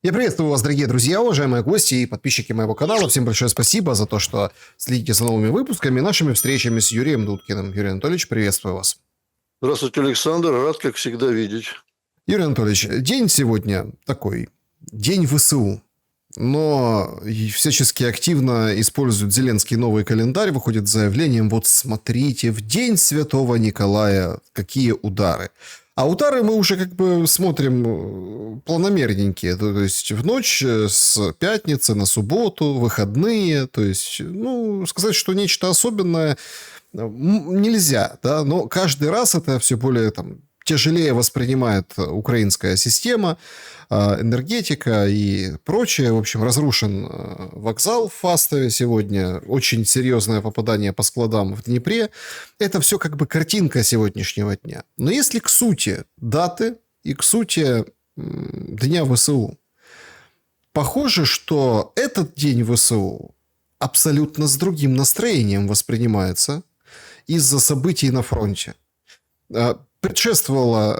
Я приветствую вас, дорогие друзья, уважаемые гости и подписчики моего канала. Всем большое спасибо за то, что следите за новыми выпусками и нашими встречами с Юрием Дудкиным. Юрий Анатольевич, приветствую вас. Здравствуйте, Александр. Рад, как всегда, видеть. Юрий Анатольевич, день сегодня такой, день ВСУ. Но всячески активно используют Зеленский новый календарь, выходит с заявлением: вот смотрите, в день Святого Николая какие удары. А удары мы уже как бы смотрим планомерненькие. То есть в ночь с пятницы на субботу, выходные. То есть, ну, сказать, что нечто особенное нельзя, да, но каждый раз это все более там тяжелее воспринимает украинская система, энергетика и прочее. В общем, разрушен вокзал в Фастове сегодня. Очень серьезное попадание по складам в Днепре. Это все как бы картинка сегодняшнего дня. Но если к сути даты и к сути Дня ВСУ, похоже, что этот День ВСУ абсолютно с другим настроением воспринимается из-за событий на фронте. Предшествовало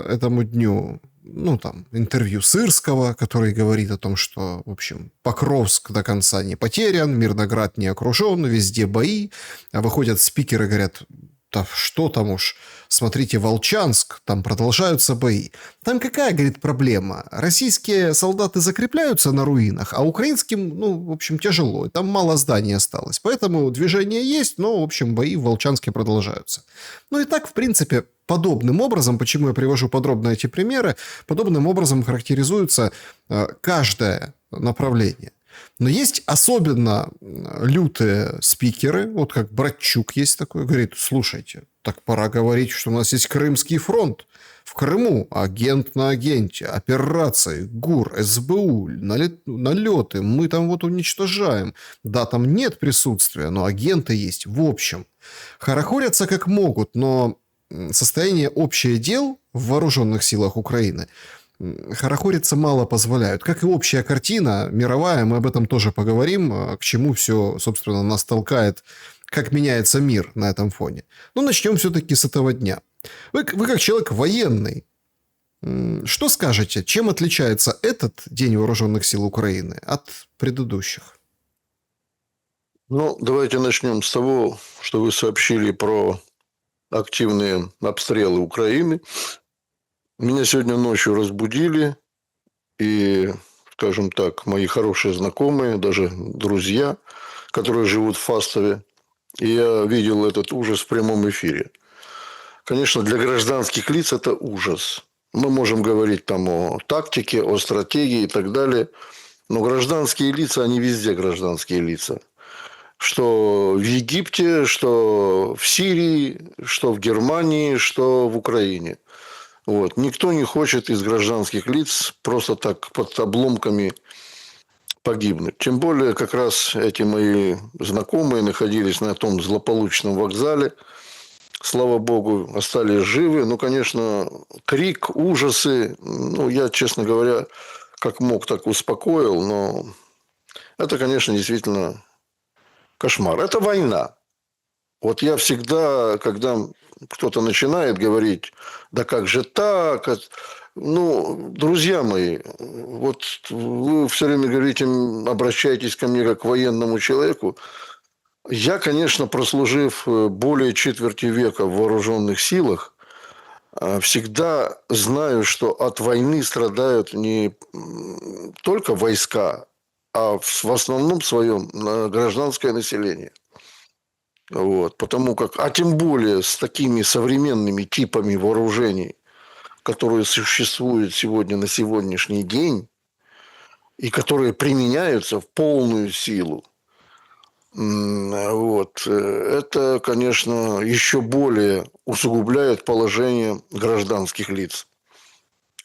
этому дню, ну, там, интервью Сырского, который говорит о том, что, в общем, Покровск до конца не потерян, Мирноград не окружен, везде бои. А выходят спикеры, говорят: да что там уж, смотрите, Волчанск, там продолжаются бои. Там какая, говорит, проблема? Российские солдаты закрепляются на руинах, а украинским, ну, в общем, тяжело. Там мало зданий осталось. Поэтому движение есть, но, в общем, бои в Волчанске продолжаются. Ну и так, в принципе, подобным образом, почему я привожу подробно эти примеры, подобным образом характеризуется каждое направление. Но есть особенно лютые спикеры, вот как Братчук есть такой, говорит: слушайте, так пора говорить, что у нас есть Крымский фронт. В Крыму агент на агенте, операции, ГУР, СБУ, налеты, мы там вот уничтожаем. Да, там нет присутствия, но агенты есть. В общем, хорохорятся как могут, но состояние общее дел в вооруженных силах Украины хорохориться мало позволяют. Как и общая картина мировая, мы об этом тоже поговорим, к чему все, собственно, нас толкает, как меняется мир на этом фоне. Но начнем все-таки с этого дня. Вы как человек военный, что скажете, чем отличается этот День вооруженных сил Украины от предыдущих? Ну, давайте начнем с того, что вы сообщили про активные обстрелы Украины. Меня сегодня ночью разбудили, и, скажем так, мои хорошие знакомые, даже друзья, которые живут в Фастове, и я видел этот ужас в прямом эфире. Конечно, для гражданских лиц это ужас. Мы можем говорить там о тактике, о стратегии и так далее, но гражданские лица, они везде гражданские лица. Что в Египте, что в Сирии, что в Германии, что в Украине. Вот. Никто не хочет из гражданских лиц просто так под обломками погибнуть. Тем более, как раз эти мои знакомые находились на том злополучном вокзале. Слава богу, остались живы. Ну, конечно, крик, ужасы. Ну, я, честно говоря, как мог, так успокоил. Но это, конечно, действительно кошмар. Это война. Вот я всегда, когда кто-то начинает говорить: да как же так? Ну, друзья мои, вот вы все время говорите, обращаетесь ко мне как к военному человеку. Я, конечно, прослужив более четверти века в вооруженных силах, всегда знаю, что от войны страдают не только войска, а в основном своем гражданское население. Вот, потому как, а тем более с такими современными типами вооружений, которые существуют сегодня на сегодняшний день и которые применяются в полную силу, вот, это, конечно, еще более усугубляет положение гражданских лиц,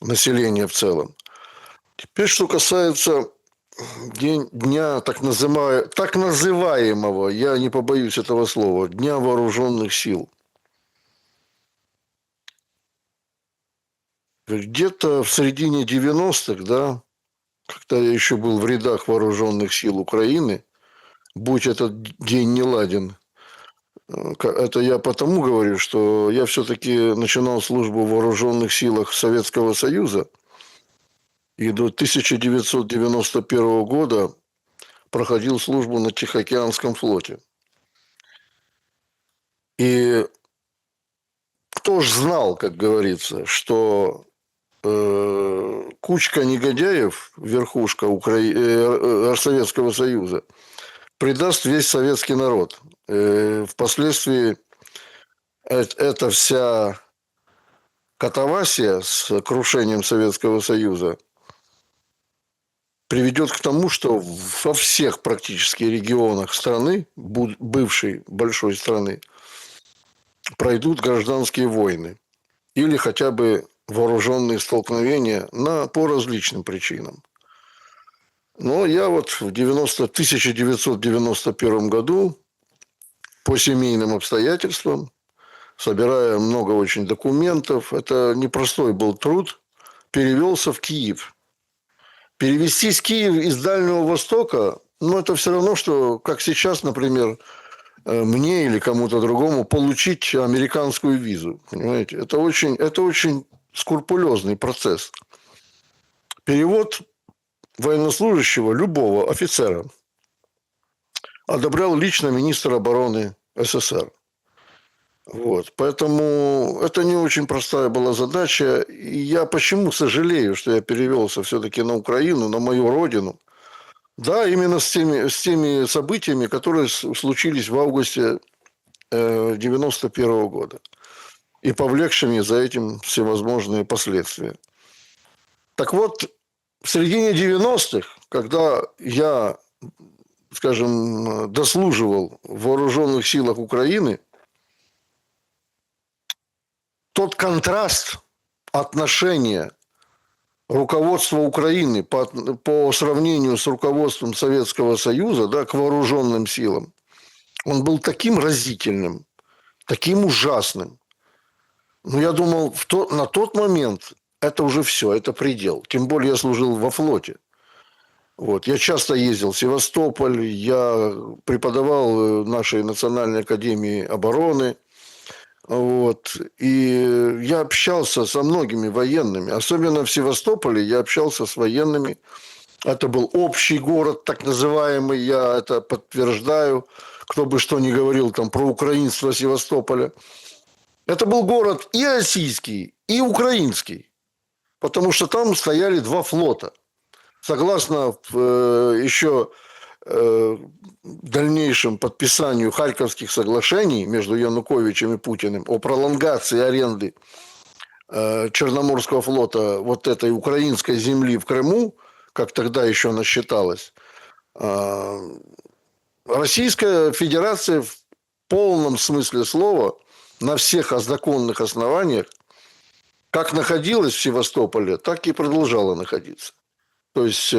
населения в целом. Теперь, что касается дня так называемого, я не побоюсь этого слова, Дня вооруженных сил. Где-то в середине 90-х, да, когда я еще был в рядах вооруженных сил Украины, будь этот день не ладен, это я потому говорю, что я все-таки начинал службу в вооруженных силах Советского Союза. и до 1991 года проходил службу на Тихоокеанском флоте. И кто ж знал, как говорится, что кучка негодяев, верхушка Советского Союза, предаст весь советский народ. Впоследствии эта вся катавасия с крушением Советского Союза приведет к тому, что во всех практически регионах страны, бывшей большой страны, пройдут гражданские войны или хотя бы вооруженные столкновения по различным причинам. Но я вот в 1991 году по семейным обстоятельствам, собирая много очень документов, это непростой был труд, перевелся в Киев. Перевестись в Киев из Дальнего Востока, ну, это все равно, что, как сейчас, например, мне или кому-то другому получить американскую визу. Понимаете? Это очень скрупулезный процесс. Перевод военнослужащего, любого офицера, одобрял лично министр обороны СССР. Вот. Поэтому это не очень простая была задача. И я почему сожалею, что я перевелся все-таки на Украину, на мою родину. Да, именно с теми событиями, которые случились в августе 1991 года. И повлекшими за этим всевозможные последствия. Так вот, в середине 90-х, когда я, скажем, дослуживал в вооруженных силах Украины, тот контраст отношения руководства Украины по сравнению с руководством Советского Союза, да, к вооруженным силам, он был таким разительным, таким ужасным. Но я думал, на тот момент это уже все, это предел. Тем более я служил во флоте. Вот. Я часто ездил в Севастополь, я преподавал в нашей Национальной академии обороны. Вот. И я общался со многими военными. Особенно в Севастополе я общался с военными. Это был общий город, так называемый. Я это подтверждаю. Кто бы что ни говорил там про украинство Севастополя. Это был город и российский, и украинский. Потому что там стояли два флота. Согласно еще дальнейшем подписанию Харьковских соглашений между Януковичем и Путиным о пролонгации аренды Черноморского флота вот этой украинской земли в Крыму, как тогда еще она считалась, Российская Федерация в полном смысле слова на всех законных основаниях как находилась в Севастополе, так и продолжала находиться. То есть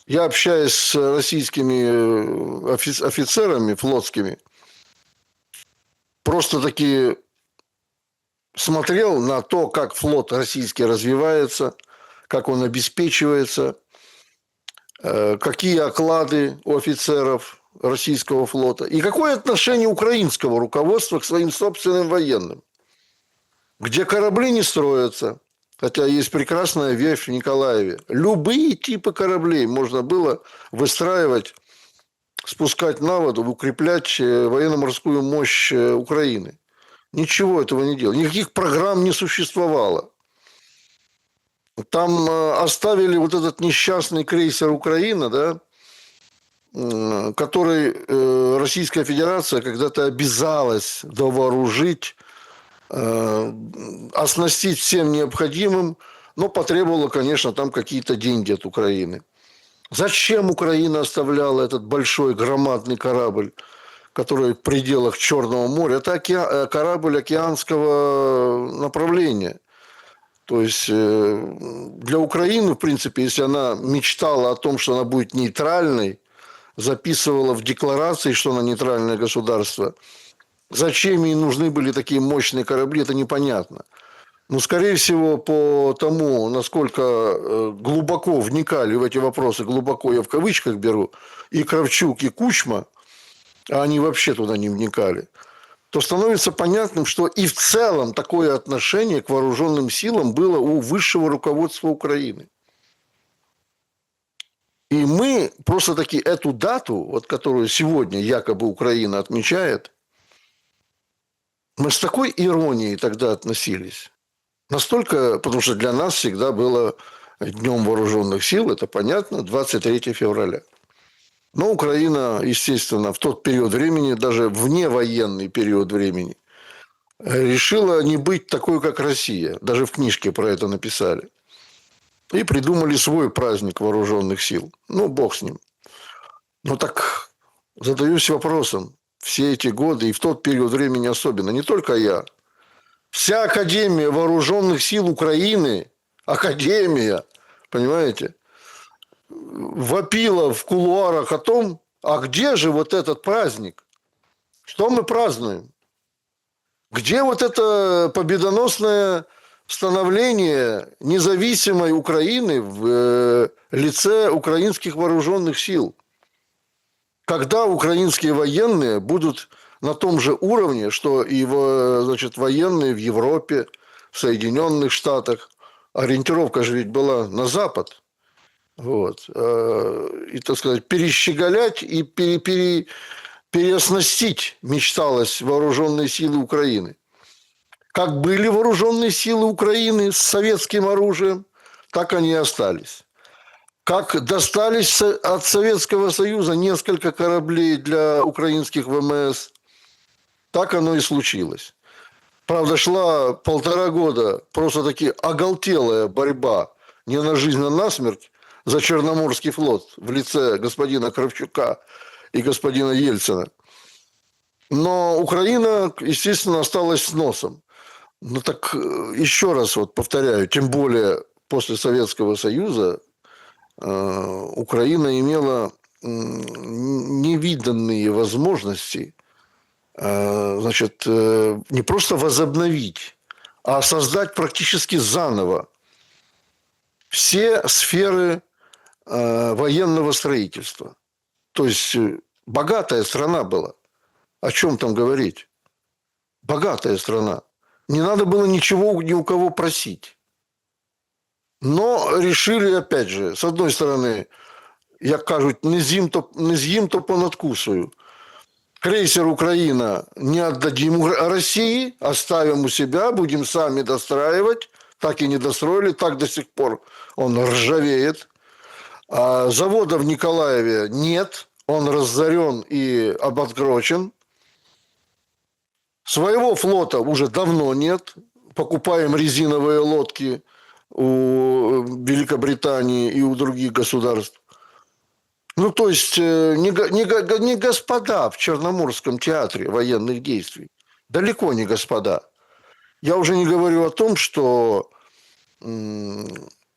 я общаюсь с российскими офицерами флотскими, просто-таки смотрел на то, как флот российский развивается, как он обеспечивается, какие оклады у офицеров российского флота и какое отношение украинского руководства к своим собственным военным, где корабли не строятся. Хотя есть прекрасная верфь в Николаеве. Любые типы кораблей можно было выстраивать, спускать на воду, укреплять военно-морскую мощь Украины. Ничего этого не делали. Никаких программ не существовало. Там оставили вот этот несчастный крейсер «Украина», да, который Российская Федерация когда-то обязалась довооружить, оснастить всем необходимым, но потребовала, конечно, там какие-то деньги от Украины. Зачем Украина оставляла этот большой громадный корабль, который в пределах Черного моря? Это корабль океанского направления. То есть для Украины, в принципе, если она мечтала о том, что она будет нейтральной, записывала в декларации, что она нейтральное государство, зачем ей нужны были такие мощные корабли, это непонятно. Но, скорее всего, по тому, насколько глубоко вникали в эти вопросы, глубоко я в кавычках беру, и Кравчук, и Кучма, а они вообще туда не вникали, то становится понятным, что и в целом такое отношение к вооруженным силам было у высшего руководства Украины. И мы просто-таки эту дату, вот которую сегодня якобы Украина отмечает, мы с такой иронией тогда относились. Настолько, потому что для нас всегда было Днем вооруженных сил, это понятно, 23 февраля. Но Украина, естественно, в тот период времени, даже вневоенный период времени, решила не быть такой, как Россия. Даже в книжке про это написали. И придумали свой праздник вооруженных сил. Ну, бог с ним. Ну, так задаюсь вопросом. Все эти годы, и в тот период времени особенно, не только я, вся Академия вооруженных сил Украины, Академия, понимаете, вопила в кулуарах о том, а где же вот этот праздник? Что мы празднуем? Где вот это победоносное становление независимой Украины в лице украинских вооруженных сил? Когда украинские военные будут на том же уровне, что и значит, военные в Европе, в Соединенных Штатах. Ориентировка же ведь была на Запад. Вот. И, так сказать, перещеголять и переоснастить мечталось вооруженные силы Украины. Как были вооруженные силы Украины с советским оружием, так они и остались. Как достались от Советского Союза несколько кораблей для украинских ВМС, так оно и случилось. Правда, шла 1,5 года просто-таки оголтелая борьба не на жизнь, а на смерть за Черноморский флот в лице господина Кравчука и господина Ельцина. Но Украина, естественно, осталась с носом. Ну так еще раз вот повторяю, тем более после Советского Союза Украина имела невиданные возможности, значит, не просто возобновить, а создать практически заново все сферы военного строительства. То есть богатая страна была. О чем там говорить? Богатая страна. Не надо было ничего ни у кого просить. Но решили, опять же, с одной стороны, як кажуть, не з'їм, то понадкусую. Крейсер «Украина» не отдадим России, оставим у себя, будем сами достраивать. Так и не достроили, так до сих пор он ржавеет. А завода в Николаеве нет, он разорен и обанкрочен. Своего флота уже давно нет. Покупаем резиновые лодки у Великобритании и у других государств. Ну, то есть, не господа в Черноморском театре военных действий. Далеко не господа. Я уже не говорю о том, что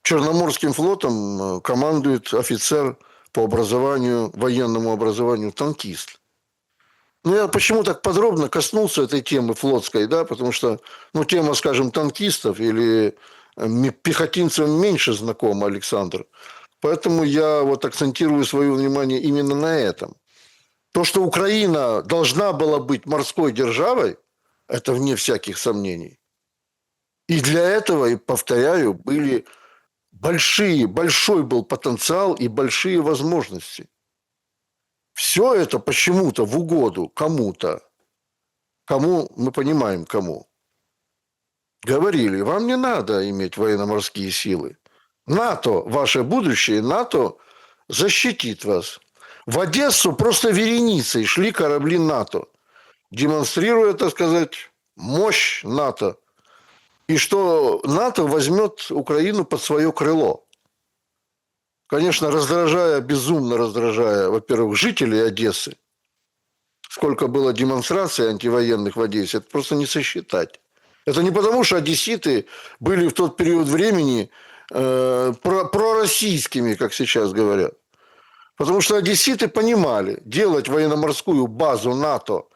Черноморским флотом командует офицер по образованию, военному образованию, танкист. Ну, я почему так подробно коснулся этой темы флотской, да, потому что, ну, тема, скажем, танкистов или пехотинцев меньше знакома, Александр. Поэтому я вот акцентирую свое внимание именно на этом. То, что Украина должна была быть морской державой, это вне всяких сомнений. И для этого, и повторяю, были большой был потенциал и большие возможности. Все это почему-то в угоду кому-то, кому мы понимаем, кому. Говорили, вам не надо иметь военно-морские силы. НАТО, ваше будущее, НАТО защитит вас. В Одессу просто вереницей шли корабли НАТО, демонстрируя, так сказать, мощь НАТО. И что НАТО возьмет Украину под свое крыло. Конечно, безумно раздражая, во-первых, жителей Одессы. Сколько было демонстраций антивоенных в Одессе, это просто не сосчитать. Это не потому, что одесситы были в тот период времени пророссийскими, как сейчас говорят. Потому что одесситы понимали, делать военно-морскую базу НАТО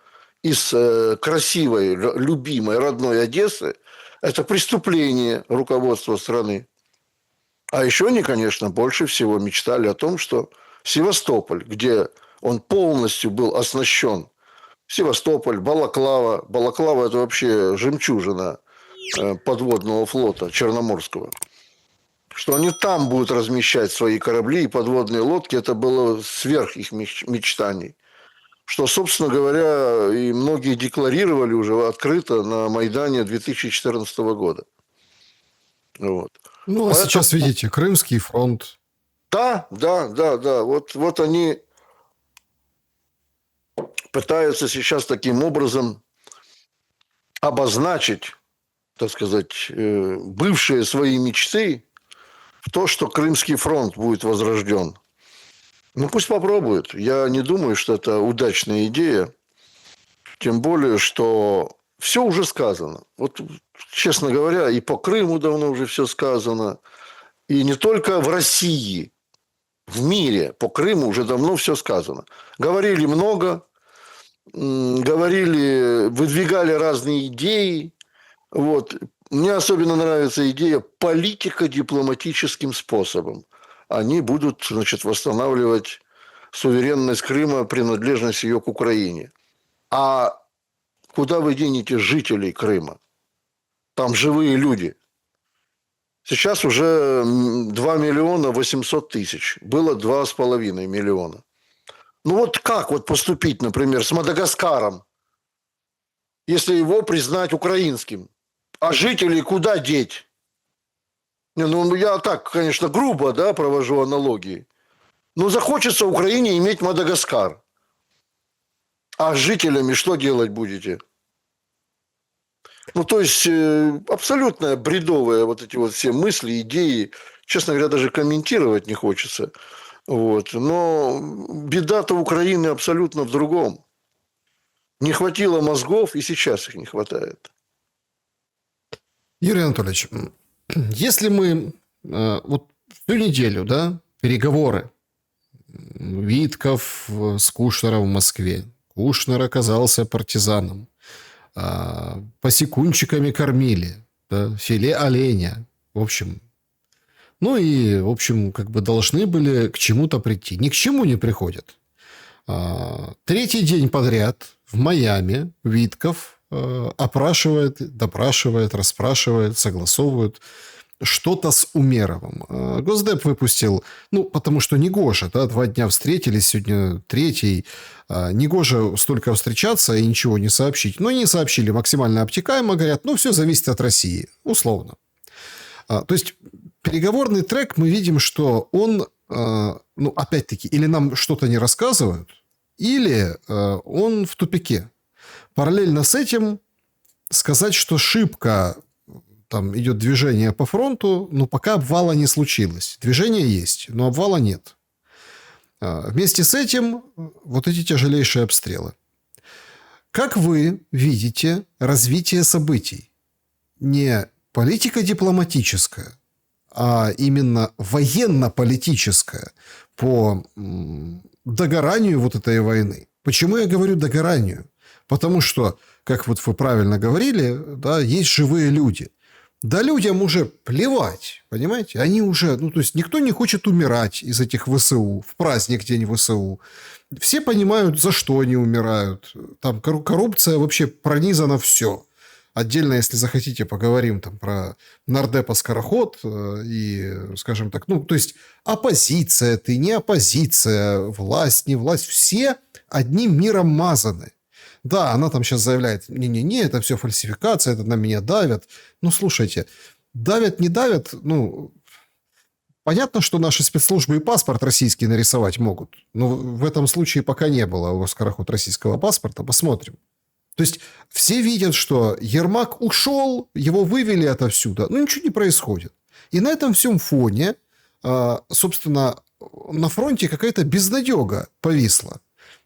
из красивой, любимой, родной Одессы – это преступление руководства страны. А еще они, конечно, больше всего мечтали о том, что Севастополь, где он полностью был оснащен Севастополь, Балаклава. Балаклава – это вообще жемчужина подводного флота Черноморского. Что они там будут размещать свои корабли и подводные лодки, это было сверх их мечтаний. Что, собственно говоря, и многие декларировали уже открыто на Майдане 2014 года. Вот. Ну, а Поэтому, сейчас, видите, Крымский фронт. да. Вот они пытаются сейчас таким образом обозначить, так сказать, бывшие свои мечты в то, что Крымский фронт будет возрожден. Ну, пусть попробуют. Я не думаю, что это удачная идея. Тем более, что все уже сказано. Вот, честно говоря, и по Крыму давно уже все сказано. И не только в России, в мире по Крыму уже давно все сказано. Говорили много, говорили, выдвигали разные идеи. Вот. Мне особенно нравится идея политика дипломатическим способом. Они будут, значит, восстанавливать суверенность Крыма, принадлежность ее к Украине. А куда вы денете жителей Крыма? Там живые люди. Сейчас уже 2 миллиона 800 тысяч. Было 2,5 миллиона. Ну вот как вот поступить, например, с Мадагаскаром, если его признать украинским? А жителей куда деть? Ну, я так, конечно, грубо, да, провожу аналогии. Но захочется Украине иметь Мадагаскар. А с жителями что делать будете? Ну, то есть, абсолютно бредовые вот эти вот все мысли, идеи. Честно говоря, даже комментировать не хочется. Вот. Но беда-то Украины абсолютно в другом. Не хватило мозгов, и сейчас их не хватает. Юрий Анатольевич, если мы вот всю неделю, да, переговоры Витков с Кушнером в Москве, Кушнер оказался партизаном, посекунчиками кормили, да, филе оленя, в общем. Ну и, в общем, как бы должны были к чему-то прийти. Ни к чему не приходят. Третий день подряд в Майами Витков опрашивает, допрашивает, расспрашивает, согласовывает что-то с Умеровым. Госдеп выпустил, ну, потому что негоже, да, 2 дня встретились, сегодня третий. Негоже столько встречаться и ничего не сообщить. Но не сообщили максимально обтекаемо, говорят, ну, все зависит от России, условно. То есть, переговорный трек, мы видим, что он, ну, опять-таки, или нам что-то не рассказывают, или он в тупике. Параллельно с этим сказать, что шибко там идет движение по фронту, но пока обвала не случилось. Движение есть, но обвала нет. Вместе с этим вот эти тяжелейшие обстрелы. Как вы видите развитие событий? Не политико-дипломатическое, а именно военно-политическое по догоранию вот этой войны. Почему я говорю догоранию? Потому что, как вот вы правильно говорили, да, есть живые люди. Да людям уже плевать, понимаете? Они уже, ну, то есть, никто не хочет умирать из этих ВСУ, в праздник День ВСУ. Все понимают, за что они умирают. Там коррупция вообще пронизана все. Отдельно, если захотите, поговорим там про нардепа Скороход и, скажем так, ну, то есть, оппозиция ты, не оппозиция, власть, не власть, все одним миром мазаны. Да, она там сейчас заявляет, не-не-не, это все фальсификация, это на меня давят. Ну, слушайте, давят, не давят, ну, понятно, что наши спецслужбы и паспорт российский нарисовать могут, но в этом случае пока не было у Скороход российского паспорта, посмотрим. То есть, все видят, что Ермак ушел, его вывели отовсюду, но ничего не происходит. И на этом всем фоне, собственно, на фронте какая-то безнадега повисла.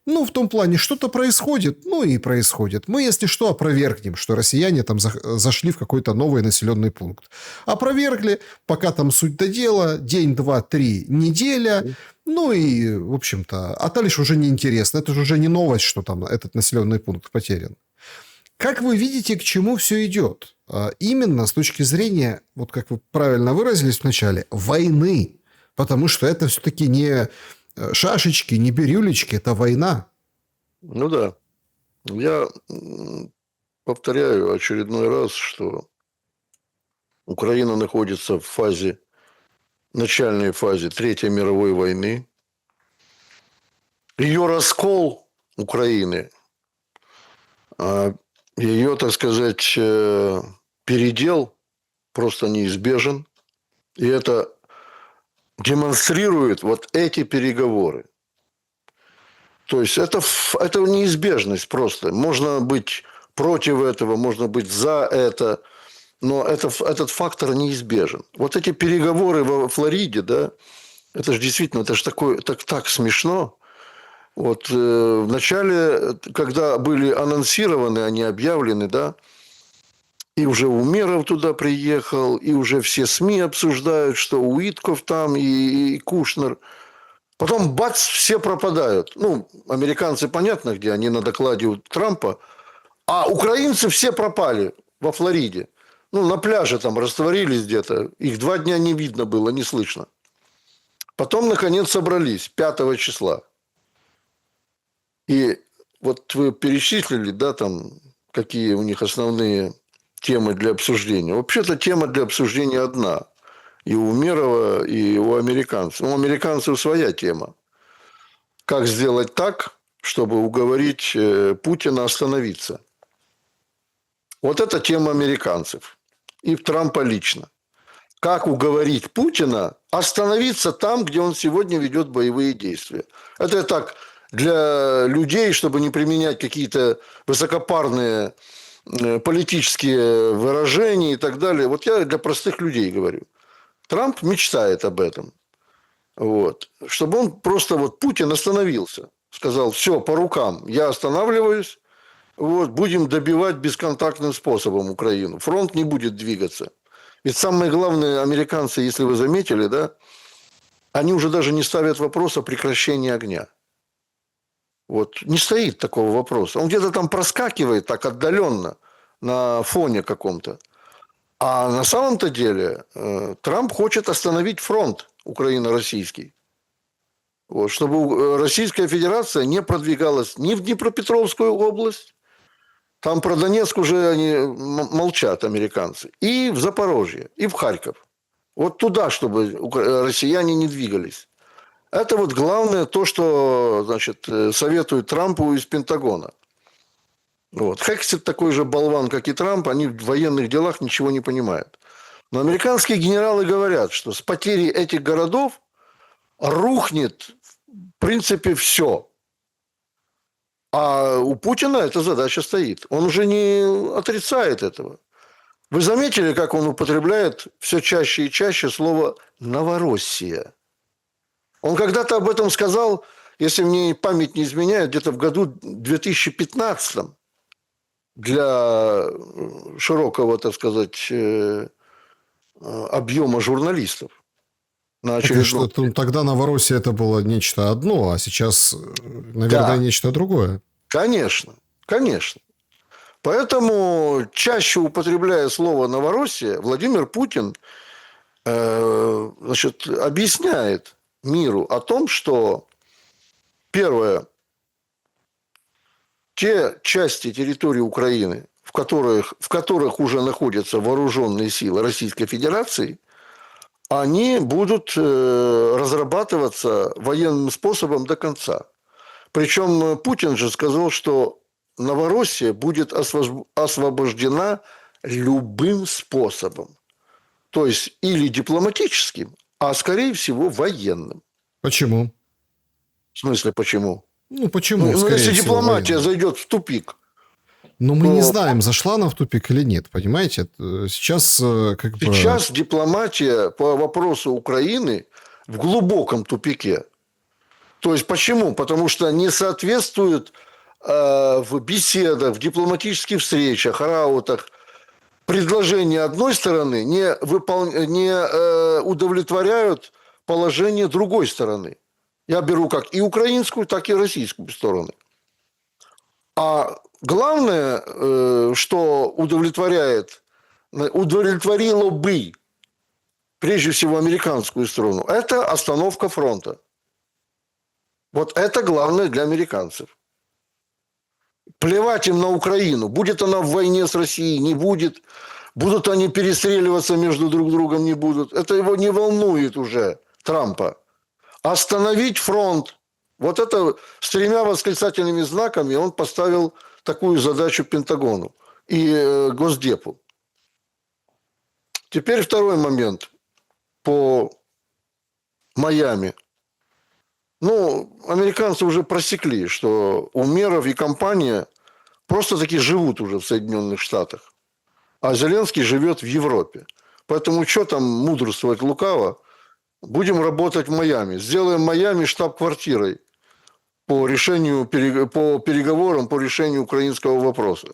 Ну, в том плане, что-то происходит, ну и происходит. Мы, если что, опровергнем, что россияне там зашли в какой-то новый населенный пункт. Опровергли, пока там суть до дела, день, 2, 3, неделя. Ну и, в общем-то, а дальше уже неинтересно. Это же уже не новость, что там этот населенный пункт потерян. Как вы видите, к чему все идет? Именно с точки зрения, вот как вы правильно выразились в начале, войны. Потому что это все-таки не шашечки, не бирюлечки, это война. Ну да. Я повторяю очередной раз, что Украина находится в начальной фазе Третьей мировой войны. Ее раскол Украины, ее, так сказать, передел просто неизбежен. И это демонстрирует вот эти переговоры. То есть это неизбежность просто. Можно быть против этого, можно быть за это, но этот фактор неизбежен. Вот эти переговоры во Флориде, да, это же действительно, это же так смешно. Вот в начале, когда были анонсированы, они объявлены, да, и уже Умеров туда приехал, и уже все СМИ обсуждают, что Уитков там и Кушнер. Потом бац, все пропадают. Ну, американцы, понятно, где они на докладе у Трампа, а украинцы все пропали во Флориде. Ну, на пляже там растворились где-то. Их 2 дня не видно было, не слышно. Потом, наконец, собрались 5 числа. И вот вы перечислили, да, там, какие у них основные темы для обсуждения. Вообще-то тема для обсуждения одна. И у Умерова, и у американцев. У американцев своя тема. Как сделать так, чтобы уговорить Путина остановиться? Вот это тема американцев. И Трампа лично. Как уговорить Путина остановиться там, где он сегодня ведет боевые действия? Это я так для людей, чтобы не применять какие-то высокопарные политические выражения и так далее. Вот я для простых людей говорю. Трамп мечтает об этом. Вот. Чтобы он просто вот Путин остановился. Сказал, все, по рукам, я останавливаюсь. Вот, будем добивать бесконтактным способом Украину. Фронт не будет двигаться. Ведь самое главное, американцы, если вы заметили, да, они уже даже не ставят вопрос о прекращении огня. Вот, не стоит такого вопроса. Он где-то там проскакивает так отдаленно на фоне каком-то. А на самом-то деле Трамп хочет остановить фронт украино-российский. Вот, чтобы Российская Федерация не продвигалась ни в Днепропетровскую область, там про Донецк уже они молчат, американцы, и в Запорожье, и в Харьков. Вот туда, чтобы россияне не двигались. Это вот главное то, что, значит, советует Трампу из Пентагона. Вот. Хексет такой же болван, как и Трамп, они в военных делах ничего не понимают. Но американские генералы говорят, что с потерей этих городов рухнет, в принципе, все. А у Путина эта задача стоит. Он уже не отрицает этого. Вы заметили, как он употребляет все чаще и чаще слово «Новороссия»? Он когда-то об этом сказал, если мне память не изменяет, где-то в году 2015 для широкого, так сказать, объема журналистов. На Так и очередном... тогда Новороссия это было нечто одно, а сейчас, наверное, Да, нечто другое. конечно, конечно. Поэтому, чаще употребляя слово «Новороссия», Владимир Путин значит, объясняет миру о том, что, первое, те части территории Украины, в которых уже находятся вооруженные силы Российской Федерации, они будут разрабатываться военным способом до конца. Причем Путин же сказал, что Новороссия будет освобождена любым способом. То есть или дипломатическим, а скорее всего военным. Почему? В смысле, почему? Ну, почему, скорее Если всего, дипломатия военным? зайдет в тупик, Но мы не то знаем, зашла она в тупик или нет, понимаете? Сейчас как бы... сейчас дипломатия по вопросу Украины в глубоком тупике. То есть почему? Потому что не соответствует в беседах, в дипломатических встречах, раутах предложения одной стороны не удовлетворяют положение другой стороны. Я беру как и украинскую, так и российскую стороны. А главное, что удовлетворило бы прежде всего американскую сторону, это остановка фронта. Вот это главное для американцев. Плевать им на Украину. Будет она в войне с Россией, не будет. Будут они перестреливаться между друг другом, не будут. Это его не волнует уже, Трампа. Остановить фронт. Вот это с 3 восклицательными знаками он поставил такую задачу Пентагону и Госдепу. Теперь второй момент по Майами. Ну, американцы уже просекли, что Умеров и компания просто-таки живут уже в Соединенных Штатах. А Зеленский живет в Европе. Поэтому что там мудрствовать лукаво? Будем работать в Майами. Сделаем Майами штаб-квартирой по переговорам по решению украинского вопроса.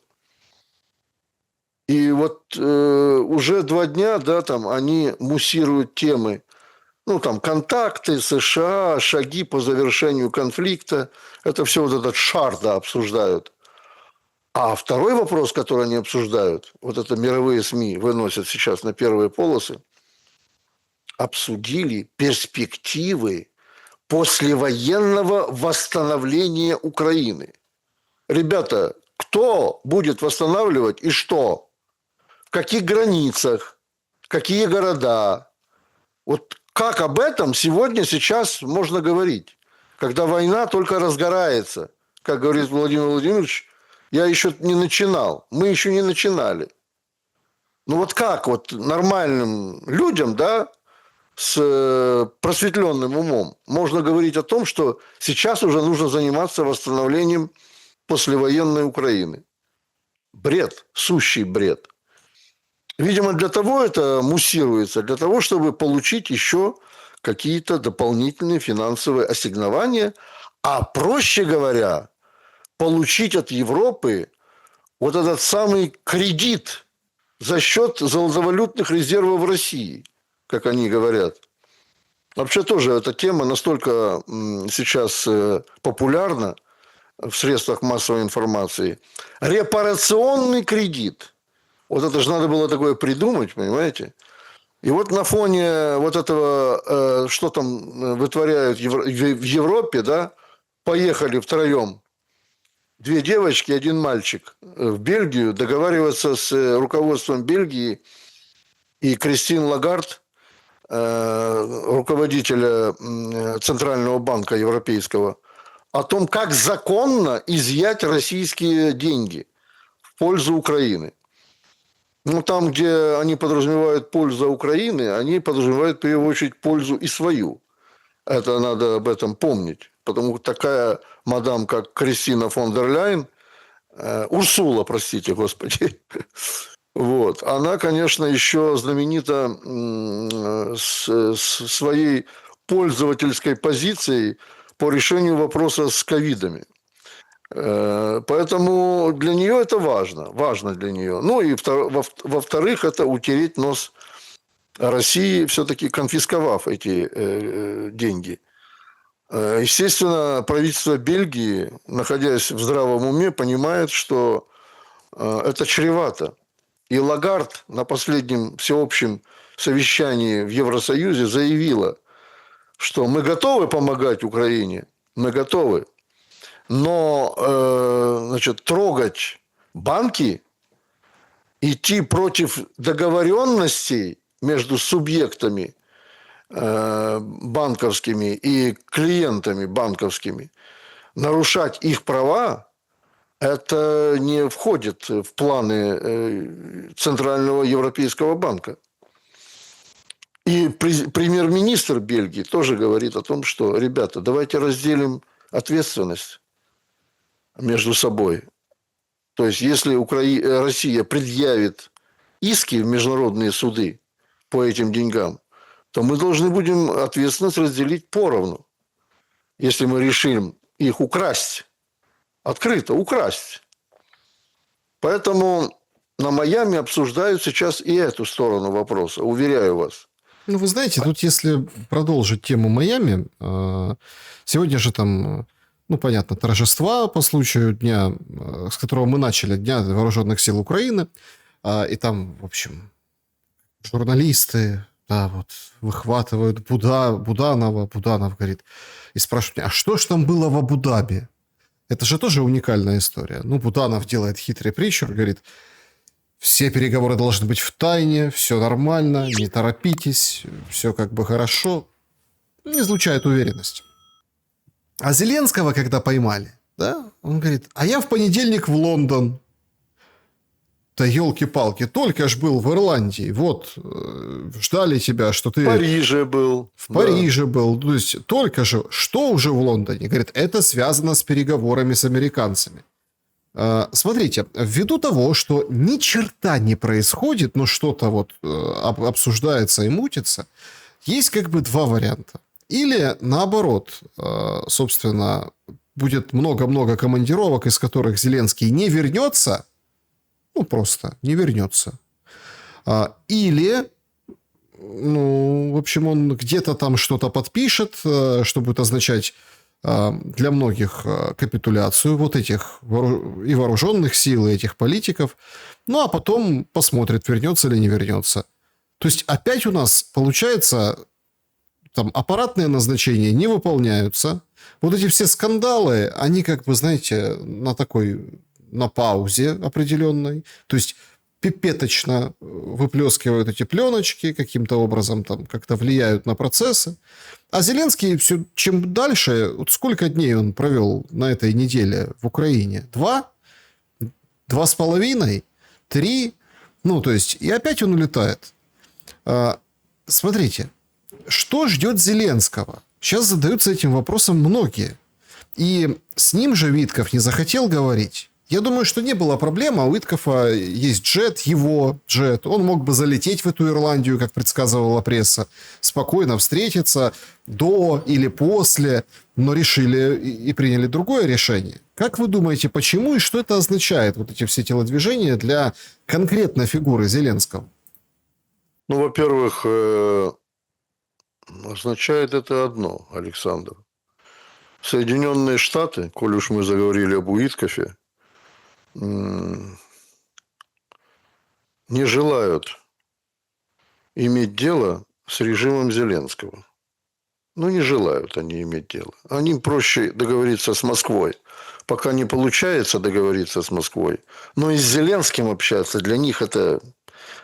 И вот уже 2 дня, да, там они муссируют темы, ну, там, контакты США, шаги по завершению конфликта. Это все вот этот шар, да, обсуждают. А второй вопрос, который они обсуждают, вот это мировые СМИ выносят сейчас на первые полосы, обсудили перспективы послевоенного восстановления Украины. Ребята, кто будет восстанавливать и что? В каких границах? Какие города? Вот как об этом сегодня, сейчас можно говорить, когда война только разгорается. Как говорит Владимир Владимирович, я еще не начинал, мы еще не начинали. Ну вот как вот нормальным людям, да, с просветленным умом можно говорить о том, что сейчас уже нужно заниматься восстановлением послевоенной Украины? Бред, сущий бред. Видимо, для того это муссируется, для того, чтобы получить еще какие-то дополнительные финансовые ассигнования, а проще говоря, получить от Европы вот этот самый кредит за счет золотовалютных резервов России, как они говорят. Вообще тоже эта тема настолько сейчас популярна в средствах массовой информации. Репарационный кредит. Вот это же надо было такое придумать, понимаете? И вот на фоне вот этого, что там вытворяют в Европе, да, поехали втроем 2 девочки, 1 мальчик в Бельгию договариваться с руководством Бельгии и Кристин Лагард, руководителя Центрального банка Европейского, о том, как законно изъять российские деньги в пользу Украины. Ну, там, где они подразумевают пользу Украины, они подразумевают, в первую очередь, пользу и свою. Это надо об этом помнить. Потому что такая мадам, как Кристина фон дер Ляйен, Урсула, простите, господи, вот, она, конечно, еще знаменита своей пользовательской позицией по решению вопроса с ковидами. Поэтому для нее это важно. Важно для нее. Ну и во-вторых, это утереть нос России, все-таки конфисковав эти деньги. Естественно, правительство Бельгии, находясь в здравом уме, понимает, что это чревато. И Лагард на последнем всеобщем совещании в Евросоюзе заявила, что мы готовы помогать Украине, мы готовы. Но, значит, трогать банки, идти против договоренностей между субъектами банковскими и клиентами банковскими, нарушать их права, это не входит в планы Центрального Европейского банка. И премьер-министр Бельгии тоже говорит о том, что, ребята, давайте разделим ответственность между собой. То есть, если Россия предъявит иски в международные суды по этим деньгам, то мы должны будем ответственность разделить поровну. Если мы решим их украсть, открыто украсть. Поэтому на Майами обсуждают сейчас и эту сторону вопроса, уверяю вас. Ну, вы знаете, тут если продолжить тему Майами, сегодня же там, ну, понятно, торжества по случаю дня, с которого мы начали, Дня Вооруженных сил Украины, и там, в общем, журналисты, да, вот, выхватывают Буданов говорит, и спрашивают, а что ж там было в Абу-Даби? Это же тоже уникальная история. Ну, Буданов делает хитрый притчур, говорит, все переговоры должны быть в тайне, все нормально, не торопитесь, все как бы хорошо. Не излучает уверенность. А Зеленского, когда поймали, да, он говорит, а я в понедельник в Лондон. Да елки-палки, только ж был в Ирландии, вот, ждали тебя, что ты... В Париже был. В Париже был, то есть только же, что уже в Лондоне? Говорит, это связано с переговорами с американцами. Смотрите, ввиду того, что ни черта не происходит, но что-то вот обсуждается и мутится, есть как бы два варианта. Или наоборот, собственно, будет много-много командировок, из которых Зеленский не вернется, ну, просто не вернется. Или, ну, в общем, он где-то там что-то подпишет, что будет означать для многих капитуляцию вот этих и вооруженных сил, и этих политиков. Ну, а потом посмотрит, вернется или не вернется. То есть опять у нас получается, там аппаратные назначения не выполняются. Вот эти все скандалы, они как бы, знаете, на паузе определенной. То есть пипеточно выплескивают эти пленочки, каким-то образом там как-то влияют на процессы. А Зеленский все, чем дальше, вот сколько дней он провел на этой неделе в Украине? 2? 2,5? 3? Ну, то есть, и опять он улетает. Смотрите, что ждет Зеленского? Сейчас задаются этим вопросом многие. И с ним же Витков не захотел говорить. Я думаю, что не было проблем, а у Виткофа есть джет, его джет. Он мог бы залететь в эту Ирландию, как предсказывала пресса, спокойно встретиться до или после, но решили и приняли другое решение. Как вы думаете, почему и что это означает, вот эти все телодвижения для конкретной фигуры Зеленского? Ну, во-первых, означает это одно, Александр. Соединенные Штаты, коль уж мы заговорили об Уиткофе, не желают иметь дело с режимом Зеленского. Ну, не желают они иметь дело. Они проще договориться с Москвой. Пока не получается договориться с Москвой. Но и с Зеленским общаться для них это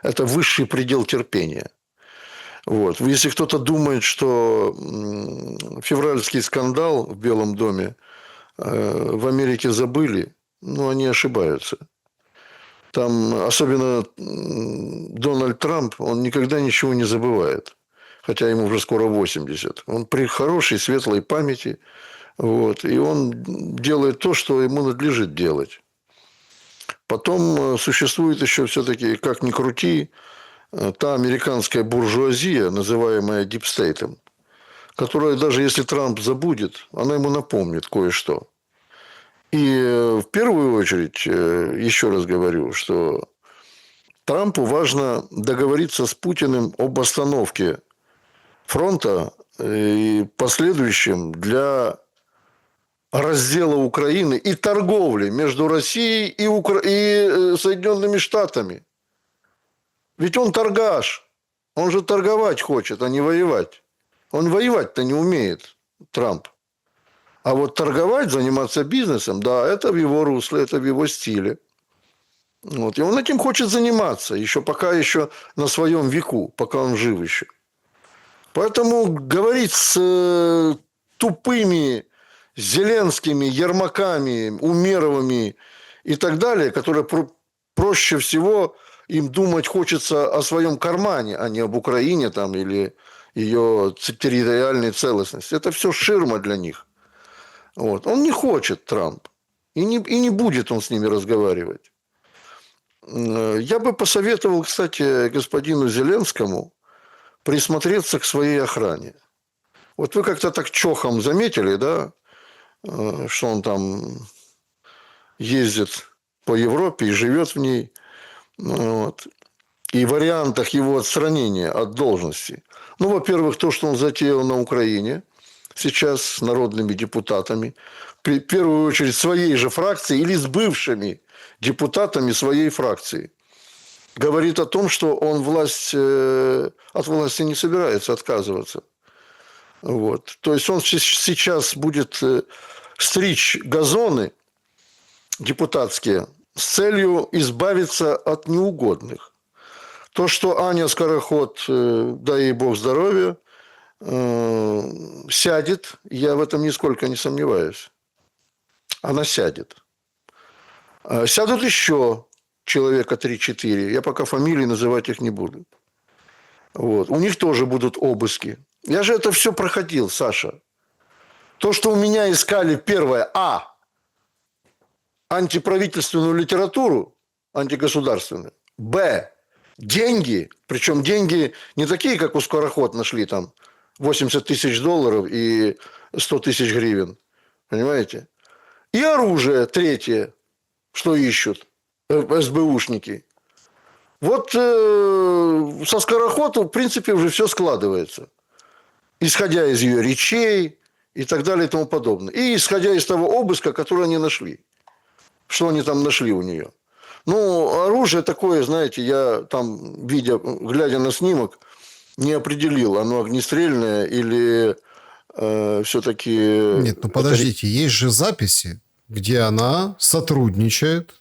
высший предел терпения. Вот. Если кто-то думает, что февральский скандал в Белом доме в Америке забыли, ну, они ошибаются. Там, особенно Дональд Трамп, он никогда ничего не забывает. Хотя ему уже скоро 80. Он при хорошей, светлой памяти. Вот, и он делает то, что ему надлежит делать. Потом существует еще все-таки, как ни крути, та американская буржуазия, называемая дипстейтом, которая даже если Трамп забудет, она ему напомнит кое-что. И в первую очередь, еще раз говорю, что Трампу важно договориться с Путиным об остановке фронта и последующем для раздела Украины и торговли между Россией и Соединенными Штатами. Ведь он торгаш. Он же торговать хочет, а не воевать. Он воевать-то не умеет, Трамп. А вот торговать, заниматься бизнесом, да, это в его русле, это в его стиле. Вот. И он этим хочет заниматься, пока еще на своем веку, пока он жив еще. Поэтому говорить с тупыми Зеленскими, Ермаками, Умеровыми и так далее, которые проще всего им думать хочется о своем кармане, а не об Украине там, или ее территориальной целостности. Это все ширма для них. Вот. Он не хочет, Трамп. И не будет он с ними разговаривать. Я бы посоветовал, кстати, господину Зеленскому присмотреться к своей охране. Вот вы как-то так чохом заметили, да, что он там ездит по Европе и живет в ней. Вот. И вариантах его отстранения от должности. Ну, во-первых, то, что он затеял на Украине сейчас с народными депутатами, в первую очередь своей же фракции или с бывшими депутатами своей фракции, говорит о том, что он от власти не собирается отказываться. Вот. То есть он сейчас будет стричь газоны депутатские с целью избавиться от неугодных. То, что Аня Скороход, дай ей бог здоровья, сядет, я в этом нисколько не сомневаюсь. Она сядет. Сядут еще человека 3-4. Я пока фамилии называть их не буду. Вот. У них тоже будут обыски. Я же это все проходил, Саша. То, что у меня искали, первое, антиправительственную литературу, антигосударственную, деньги, причем деньги не такие, как у Скороход нашли там, $80 тысяч и 100 тысяч гривен. Понимаете? И оружие, третье, что ищут СБУшники. Вот со Скороход, в принципе, уже все складывается. Исходя из ее речей и так далее и тому подобное. И исходя из того обыска, который они нашли. Что они там нашли у нее. Ну, оружие такое, знаете, я там, глядя на снимок, не определил, оно огнестрельное или все-таки... Нет, ну подождите, есть же записи, где она сотрудничает.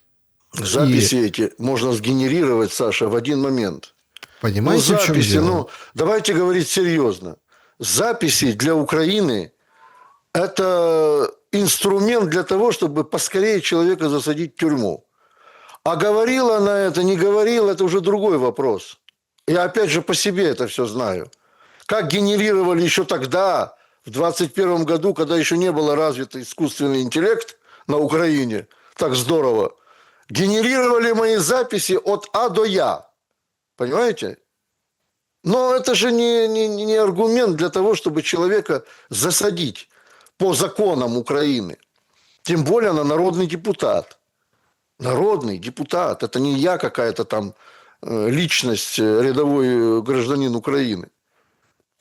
Записи эти можно сгенерировать, Саша, в один момент. Понимаете, записи, в чем дело? давайте говорить серьезно. Записи для Украины – это инструмент для того, чтобы поскорее человека засадить в тюрьму. А говорила она это, не говорила, это уже другой вопрос. Я опять же по себе это все знаю. Как генерировали еще тогда, в 2021 году, когда еще не было развит искусственный интеллект на Украине, так здорово, генерировали мои записи от А до Я. Понимаете? Но это же не аргумент для того, чтобы человека засадить по законам Украины. Тем более она народный депутат. Народный депутат. Это не я какая-то там личность, рядовой гражданин Украины.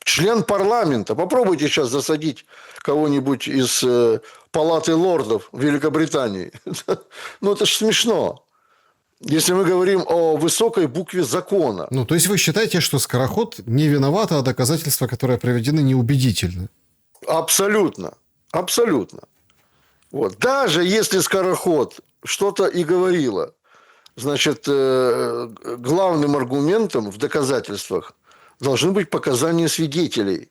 Член парламента. Попробуйте сейчас засадить кого-нибудь из палаты лордов Великобритании. Ну, это же смешно. Если мы говорим о высокой букве закона. Ну, то есть вы считаете, что Скороход не виновата, а доказательства, которые приведены, неубедительны? Абсолютно. Абсолютно. Вот. Даже если Скороход что-то и говорила, значит, главным аргументом в доказательствах должны быть показания свидетелей,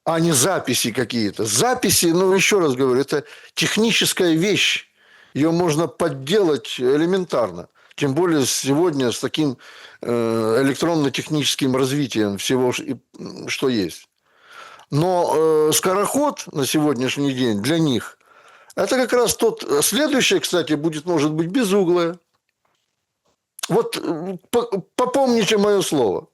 а не записи какие-то. Записи, ну, еще раз говорю, это техническая вещь. Ее можно подделать элементарно. Тем более сегодня с таким электронно-техническим развитием всего, что есть. Но Скороход на сегодняшний день для них это как раз тот... Следующее, кстати, будет, может быть, безуглое. Вот попомните мое слово.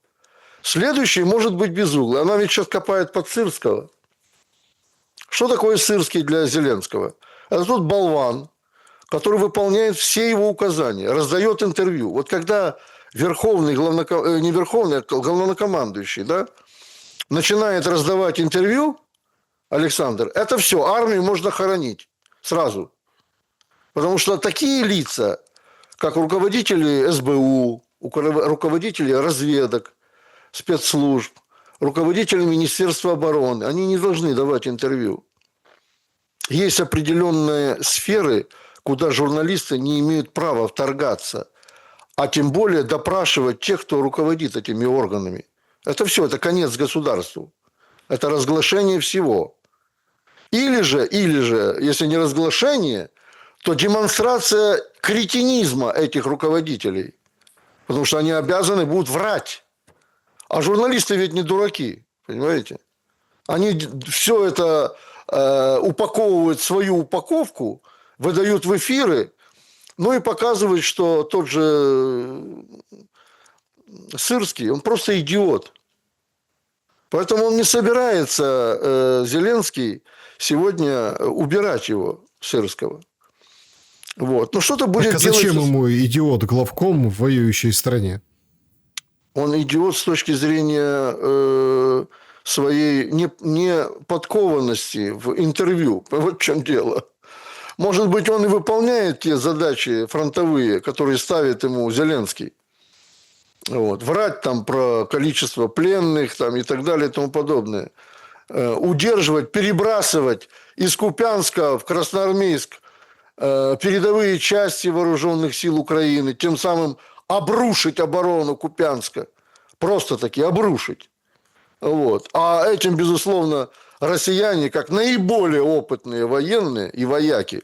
Следующее может быть безуглое. Она ведь сейчас копает под Сырского. Что такое Сырский для Зеленского? Это тот болван, который выполняет все его указания, раздает интервью. Вот когда верховный, не верховный, а главнокомандующий, да, начинает раздавать интервью, Александр, это все, армию можно хоронить сразу. Потому что такие лица, как руководители СБУ, руководители разведок, спецслужб, руководители Министерства обороны, они не должны давать интервью. Есть определенные сферы, куда журналисты не имеют права вторгаться, а тем более допрашивать тех, кто руководит этими органами. Это все, это конец государству. Это разглашение всего. Или же, если не разглашение, то демонстрация кретинизма этих руководителей. Потому что они обязаны будут врать. А журналисты ведь не дураки, понимаете? Они все это упаковывают в свою упаковку, выдают в эфиры, ну и показывают, что тот же Сырский, он просто идиот. Поэтому он не собирается, Зеленский, сегодня убирать его, Сырского. Вот. Но что-то будет так а делать... зачем ему идиот главком в воюющей стране? Он идиот с точки зрения своей неподкованности в интервью. Вот в чем дело. Может быть, он и выполняет те задачи фронтовые, которые ставит ему Зеленский. Вот. Врать там про количество пленных там, и так далее и тому подобное. удерживать, перебрасывать из Купянска в Красноармейск передовые части вооруженных сил Украины, тем самым обрушить оборону Купянска. Просто-таки обрушить. Вот. А этим, безусловно, россияне, как наиболее опытные военные и вояки,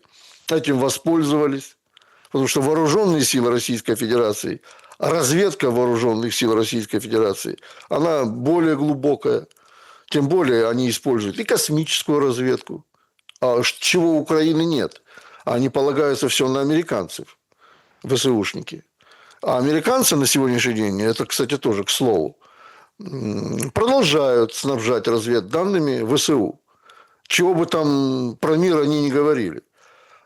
этим воспользовались. Потому что вооруженные силы Российской Федерации, разведка вооруженных сил Российской Федерации, она более глубокая. Тем более они используют и космическую разведку, чего у Украины нет. Они полагаются все на американцев, ВСУшники. А американцы на сегодняшний день, это, кстати, тоже к слову, продолжают снабжать разведданными ВСУ. Чего бы там про мир они не говорили.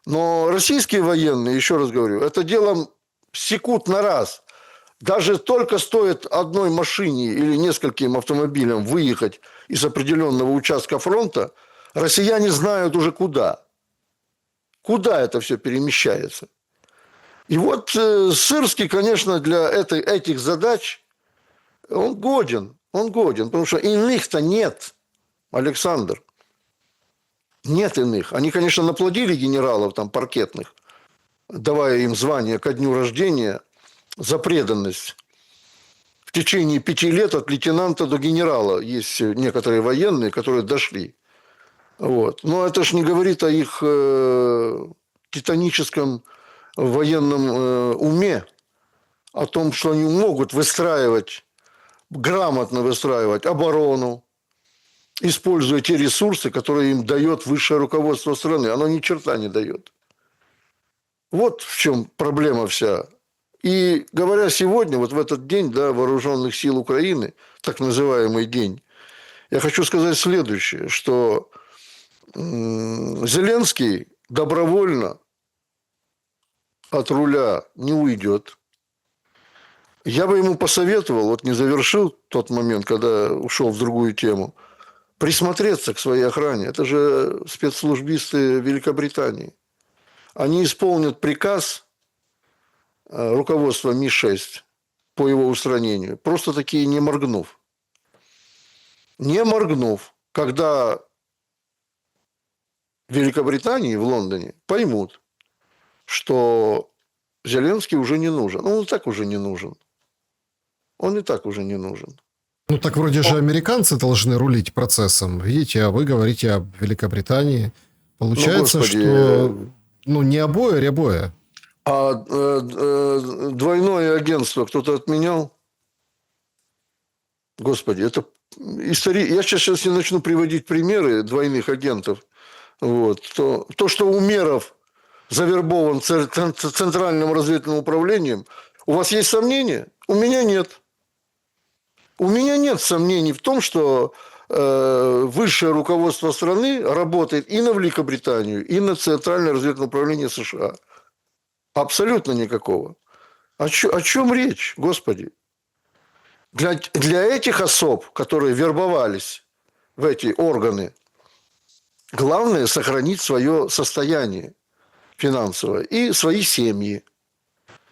Но российские военные, еще раз говорю, это делом секут на раз. Даже только стоит одной машине или нескольким автомобилям выехать из определенного участка фронта, россияне знают уже куда. Куда это все перемещается. И вот Сырский, конечно, для этих задач он годен, потому что иных-то нет, Александр. Нет иных. Они, конечно, наплодили генералов там паркетных, давая им звание ко дню рождения за преданность. В течение 5 лет от лейтенанта до генерала есть некоторые военные, которые дошли. Вот. Но это ж не говорит о их титаническом военном уме, о том, что они могут грамотно выстраивать оборону, используя те ресурсы, которые им дает высшее руководство страны. Оно ни черта не дает. Вот в чем проблема вся. И говоря сегодня, вот в этот день, да, Вооруженных сил Украины, так называемый день, я хочу сказать следующее, что Зеленский добровольно от руля не уйдет. Я бы ему посоветовал, вот не завершил тот момент, когда ушел в другую тему, присмотреться к своей охране. Это же спецслужбисты Великобритании. Они исполнят приказ руководства Ми-6 по его устранению, просто такие не моргнув. Не моргнув, когда в Великобритании, в Лондоне поймут, что Зеленский уже не нужен. Он и так уже не нужен. Он и так уже не нужен. Ну, так вроде же американцы должны рулить процессом. Видите, а вы говорите о Великобритании. Получается, Господи, что не обои, а рябое. А двойное агентство кто-то отменял? Господи, это история. Я сейчас не начну приводить примеры двойных агентов. Вот. То, что Умеров завербован Центральным разведывательным управлением, у вас есть сомнения? У меня нет. У меня нет сомнений в том, что высшее руководство страны работает и на Великобританию, и на Центральное разведывательное управление США. Абсолютно никакого. О чем речь, Господи? Для этих особ, которые вербовались в эти органы, главное сохранить свое состояние финансовое и свои семьи.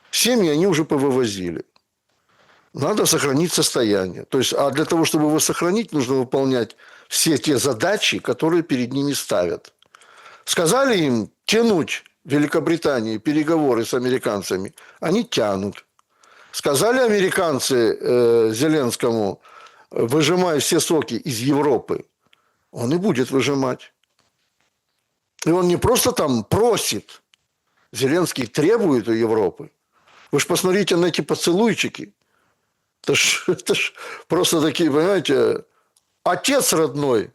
Семьи они уже повывозили. Надо сохранить состояние. То есть, а для того, чтобы его сохранить, нужно выполнять все те задачи, которые перед ними ставят. Сказали им тянуть Великобритании переговоры с американцами, они тянут. Сказали американцы Зеленскому, выжимай все соки из Европы, он и будет выжимать. И он не просто там просит, Зеленский требует у Европы. Вы же посмотрите на эти поцелуйчики. Это ж просто такие, понимаете, отец родной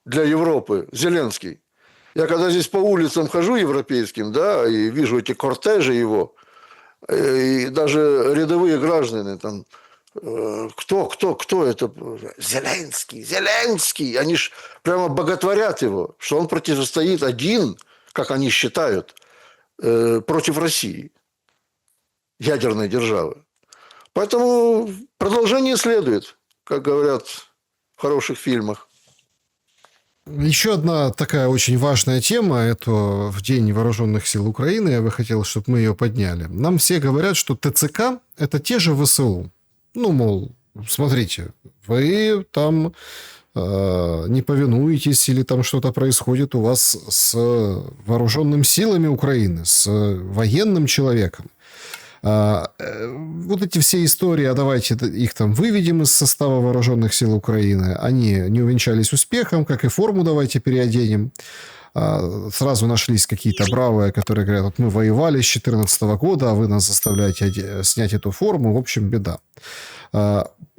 для Европы, Зеленский. Я когда здесь по улицам хожу европейским, да, и вижу эти кортежи его, и даже рядовые граждане там, кто это? Зеленский. Они ж прямо боготворят его, что он противостоит один, как они считают, против России, ядерной державы. Поэтому продолжение следует, как говорят в хороших фильмах. Еще одна такая очень важная тема, это в День Вооруженных сил Украины, я бы хотел, чтобы мы ее подняли. Нам все говорят, что ТЦК – это те же ВСУ. Ну, мол, смотрите, вы там не повинуетесь или там что-то происходит у вас с вооруженными силами Украины, с военным человеком. Вот эти все истории, а давайте их там выведем из состава вооруженных сил Украины, они не увенчались успехом, как и форму давайте переоденем. Сразу нашлись какие-то бравые, которые говорят, вот мы воевали с 2014 года, а вы нас заставляете снять эту форму. В общем, беда.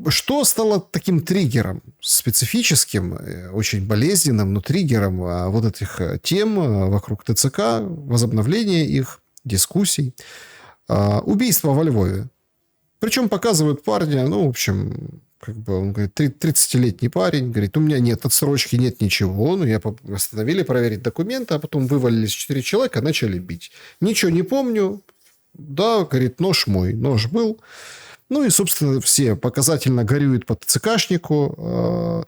Что стало таким триггером, специфическим, очень болезненным, но триггером вот этих тем вокруг ТЦК, возобновления их, дискуссий? Убийство во Львове. Причем показывают парня, ну, в общем, как бы он говорит, 30-летний парень, говорит, у меня нет отсрочки, нет ничего. Ну, я остановили проверить документы, а потом вывалились 4 человека, начали бить. Ничего не помню. Да, говорит, нож мой, нож был. Ну, и, собственно, все показательно горюют по ТЦКшнику,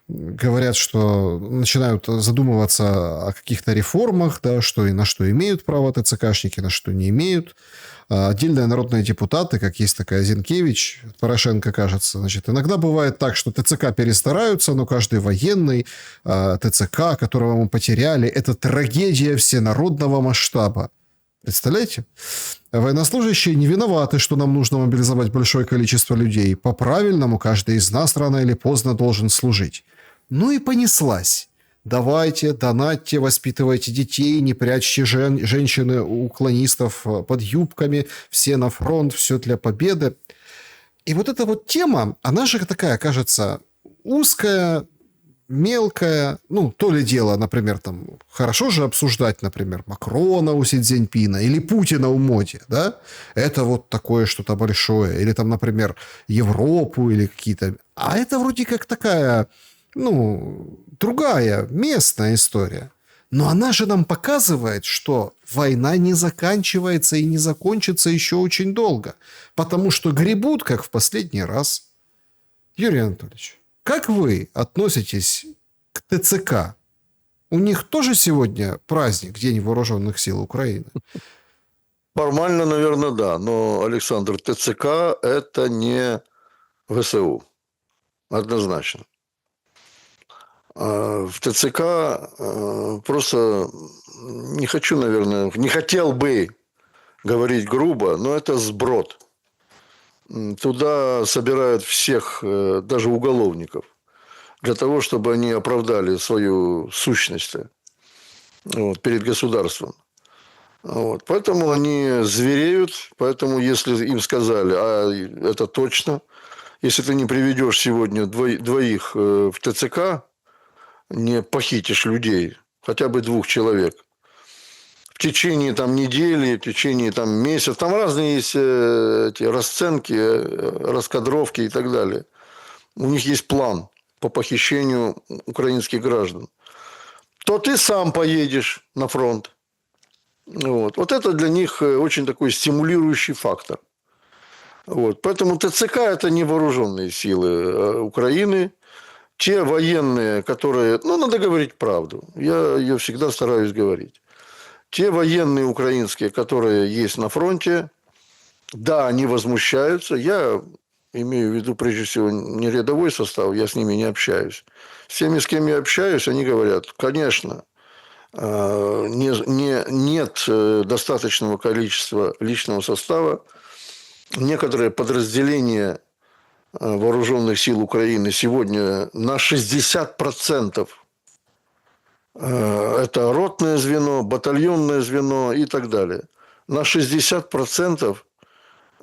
говорят, что начинают задумываться о каких-то реформах, да, что и на что имеют право ТЦКшники, на что не имеют. Отдельные народные депутаты, как есть такая Зинкевич, Порошенко, кажется, значит, иногда бывает так, что ТЦК перестараются, но каждый военный ТЦК, которого мы потеряли, это трагедия всенародного масштаба. Представляете? Военнослужащие не виноваты, что нам нужно мобилизовать большое количество людей. По-правильному каждый из нас рано или поздно должен служить. Ну и понеслась. Давайте, донатьте, воспитывайте детей, не прячьте женщины у клонистов под юбками, все на фронт, все для победы. И вот эта вот тема, она же такая, кажется, узкая, мелкая. Ну, то ли дело, например, там, хорошо же обсуждать, например, Макрона у Си Цзиньпина или Путина у Моди, да? Это вот такое что-то большое. Или там, например, Европу или какие-то... А это вроде как такая... Ну, другая, местная история. Но она же нам показывает, что война не заканчивается и не закончится еще очень долго. Потому что гребут, как в последний раз. Юрий Анатольевич, как вы относитесь к ТЦК? У них тоже сегодня праздник, День вооруженных сил Украины? Формально, наверное, да. Но, Александр, ТЦК – это не ВСУ. Однозначно. В ТЦК просто не хочу, наверное, не хотел бы говорить грубо, но это сброд. Туда собирают всех, даже уголовников, для того, чтобы они оправдали свою сущность перед государством. Поэтому они звереют, поэтому если им сказали, а это точно, если ты не приведешь сегодня двоих в ТЦК, не похитишь людей, хотя бы 2 человек, в течение там недели, в течение там месяца, там разные есть эти расценки, раскадровки и так далее. У них есть план по похищению украинских граждан. То ты сам поедешь на фронт. Вот это для них очень такой стимулирующий фактор. Поэтому ТЦК – это не вооруженные силы Украины. Те военные, которые... Ну, надо говорить правду. Я ее всегда стараюсь говорить. Те военные украинские, которые есть на фронте, да, они возмущаются. Я имею в виду, прежде всего, не рядовой состав, я с ними не общаюсь. С теми, с кем я общаюсь, они говорят, конечно, нет достаточного количества личного состава. Некоторые подразделения вооруженных сил Украины сегодня на 60% это ротное звено, батальонное звено и так далее. На 60%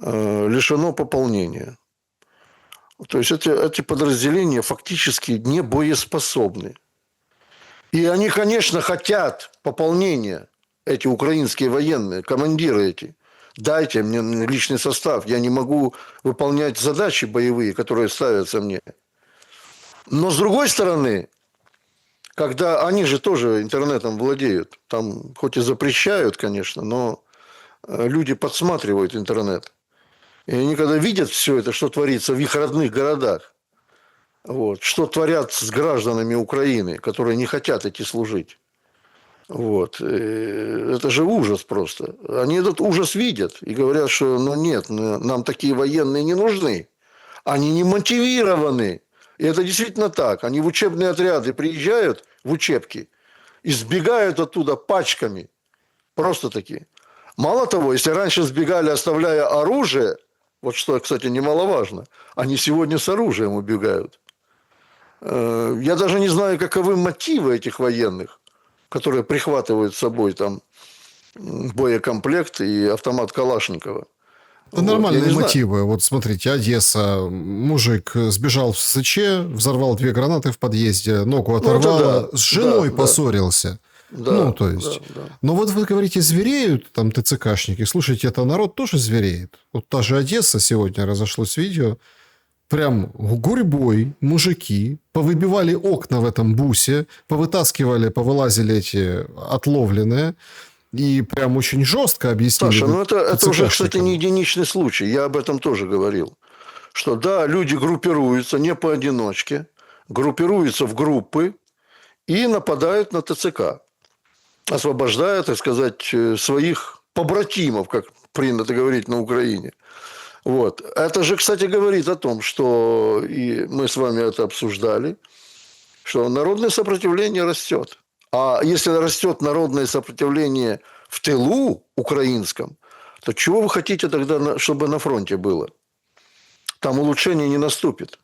лишено пополнения. То есть эти подразделения фактически не боеспособны. И они, конечно, хотят пополнения, эти украинские военные, командиры эти. Дайте мне личный состав, я не могу выполнять задачи боевые, которые ставятся мне. Но с другой стороны, когда они же тоже интернетом владеют, там хоть и запрещают, конечно, но люди подсматривают интернет. И они когда видят все это, что творится в их родных городах, что творят с гражданами Украины, которые не хотят идти служить. Это же ужас просто. Они этот ужас видят и говорят, что нет, нам такие военные не нужны. Они не мотивированы И это действительно так. Они в учебные отряды приезжают, в учебки, и сбегают оттуда пачками. Просто такие. Мало того, если раньше сбегали, оставляя оружие, вот что, кстати, немаловажно, они сегодня с оружием убегают. Я даже не знаю, каковы мотивы этих военных, которые прихватывают с собой там боекомплект и автомат Калашникова. Это нормальные мотивы. Вот смотрите, Одесса. Мужик сбежал в ССЧ, взорвал 2 гранаты в подъезде, ногу оторвало, с женой поссорился. Да, то есть. Но вот вы говорите, звереют там ТЦКшники. Слушайте, это народ тоже звереет. Вот та же Одесса сегодня разошлось видео. Прям гурьбой мужики повыбивали окна в этом бусе, повытаскивали, повылазили эти отловленные. И прям очень жестко объяснили. Саша, это уже, кстати, не единичный случай. Я об этом тоже говорил. Что да, люди группируются не поодиночке, группируются в группы и нападают на ТЦК, освобождая, так сказать, своих побратимов, как принято говорить на Украине. Вот. Это же, кстати, говорит о том, что, и мы с вами это обсуждали, что народное сопротивление растет. А если растет народное сопротивление в тылу украинском, то чего вы хотите тогда, чтобы на фронте было? Там улучшение не наступит.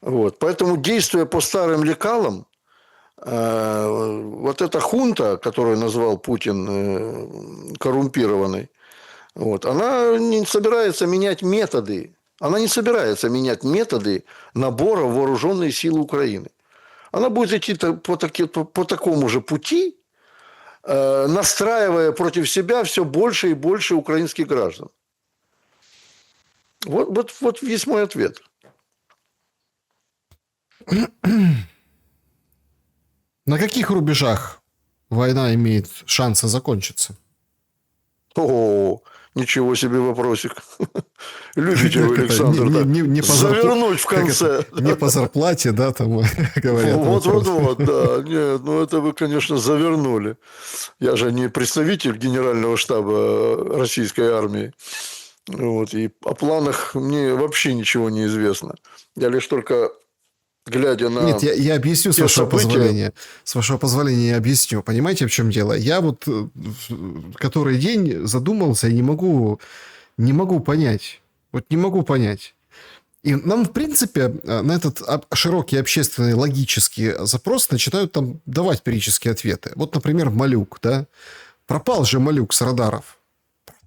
Вот. Поэтому, действуя по старым лекалам, вот эта хунта, которую назвал Путин коррумпированной, вот, она не собирается менять методы. Она не собирается менять методы набора в вооруженные силы Украины. Она будет идти по такому же пути, настраивая против себя все больше и больше украинских граждан. Вот весь мой ответ. На каких рубежах война имеет шансы закончиться? О, ничего себе вопросик. Любите вы, Александр, завернуть в конце. Не по зарплате, да, там говорят. Вот, да. Нет, это вы, конечно, завернули. Я же не представитель Генерального штаба российской армии. Вот, и о планах мне вообще ничего не известно. Я лишь только, глядя на... Нет, я объясню, с вашего позволения. С вашего позволения я объясню. Понимаете, в чем дело? Я вот который день задумался и не могу понять. Вот не могу понять. И нам, в принципе, на этот широкий общественный логический запрос начинают там давать периодические ответы. Вот, например, Малюк, да? Пропал же Малюк с радаров.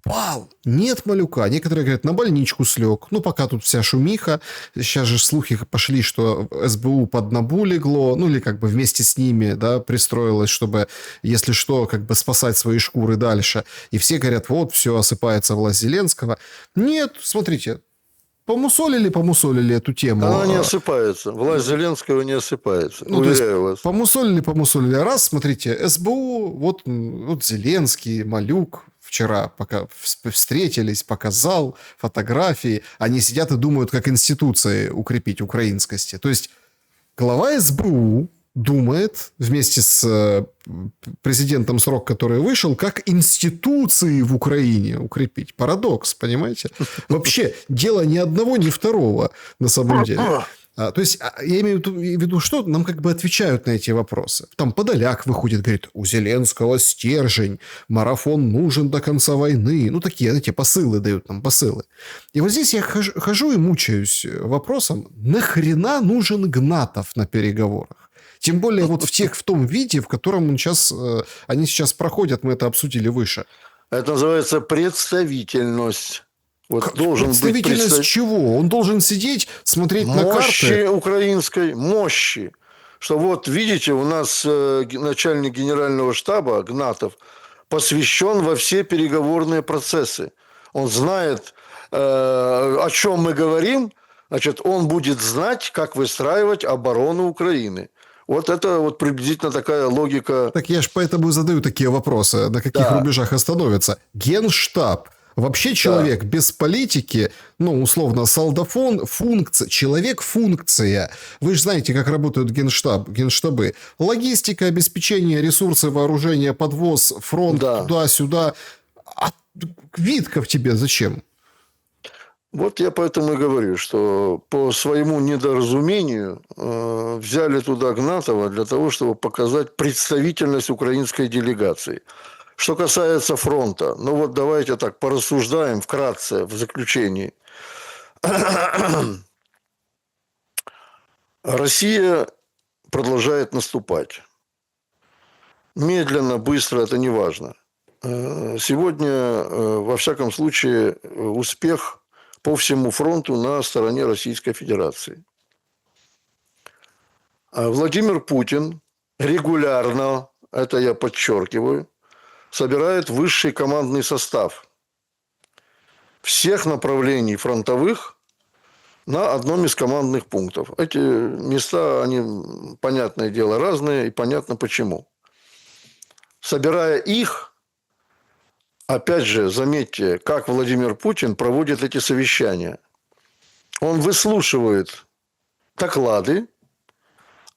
Пропал. Нет Малюка. Некоторые говорят, на больничку слег. Пока тут вся шумиха. Сейчас же слухи пошли, что СБУ под НАБУ легло. Или как бы вместе с ними, да, пристроилось, чтобы, если что, как бы спасать свои шкуры дальше. И все говорят, вот, все, осыпается власть Зеленского. Нет, смотрите, помусолили эту тему. Она не осыпается. Власть Зеленского не осыпается. Уверяю вас. Помусолили. Раз, смотрите, СБУ, вот Зеленский, Малюк, вчера пока встретились, показал фотографии. Они сидят и думают, как институции укрепить украинскости. То есть глава СБУ думает вместе с президентом срок, который вышел, как институции в Украине укрепить. Парадокс, понимаете? Вообще, дело ни одного, ни второго на самом деле. То есть, я имею в виду, что нам как бы отвечают на эти вопросы. Там Подоляк выходит, говорит, у Зеленского стержень, марафон нужен до конца войны. Такие, знаете, посылы дают нам, посылы. И вот здесь я хожу и мучаюсь вопросом, нахрена нужен Гнатов на переговорах? Тем более вот в том виде, в котором они сейчас проходят, мы это обсудили выше. Это называется представительность. Вот должен представительность чего? Он должен сидеть, смотреть на карты. Мощи украинской, мощи. Что вот, видите, у нас начальник генерального штаба Гнатов посвящен во все переговорные процессы. Он знает, о чем мы говорим, значит, он будет знать, как выстраивать оборону Украины. Вот это вот приблизительно такая логика. Так я же поэтому и задаю такие вопросы, на каких рубежах остановится. Генштаб. Вообще человек без политики, условно, солдафон, функция, человек-функция. Вы же знаете, как работают генштабы. Логистика, обеспечение, ресурсы, вооружение, подвоз, фронт, туда-сюда. А Витков тебе зачем? Вот я поэтому и говорю, что по своему недоразумению взяли туда Гнатова для того, чтобы показать представительность украинской делегации. Что касается фронта, ну вот давайте так порассуждаем вкратце в заключении. Россия продолжает наступать. Медленно, быстро, это не важно. Сегодня, во всяком случае, успех по всему фронту на стороне Российской Федерации. Владимир Путин регулярно, это я подчеркиваю, собирает высший командный состав всех направлений фронтовых на одном из командных пунктов. Эти места, они, понятное дело, разные, и понятно почему. Собирая их, опять же, заметьте, как Владимир Путин проводит эти совещания. Он выслушивает доклады,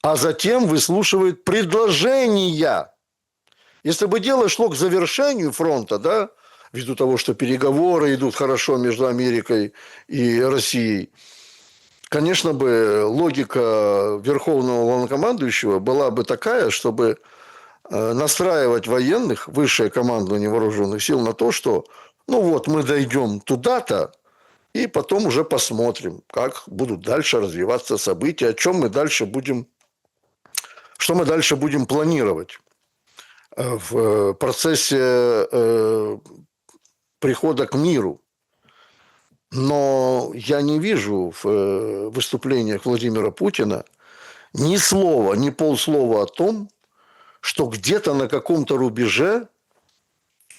а затем выслушивает предложения. Если бы дело шло к завершению фронта, да, ввиду того, что переговоры идут хорошо между Америкой и Россией, конечно бы логика верховного главнокомандующего была бы такая, чтобы настраивать военных, высшее командование вооруженных сил на то, что ну вот мы дойдем туда-то, и потом уже посмотрим, как будут дальше развиваться события, что мы дальше будем планировать в процессе прихода к миру. Но я не вижу в выступлениях Владимира Путина ни слова, ни полслова о том, что где-то на каком-то рубеже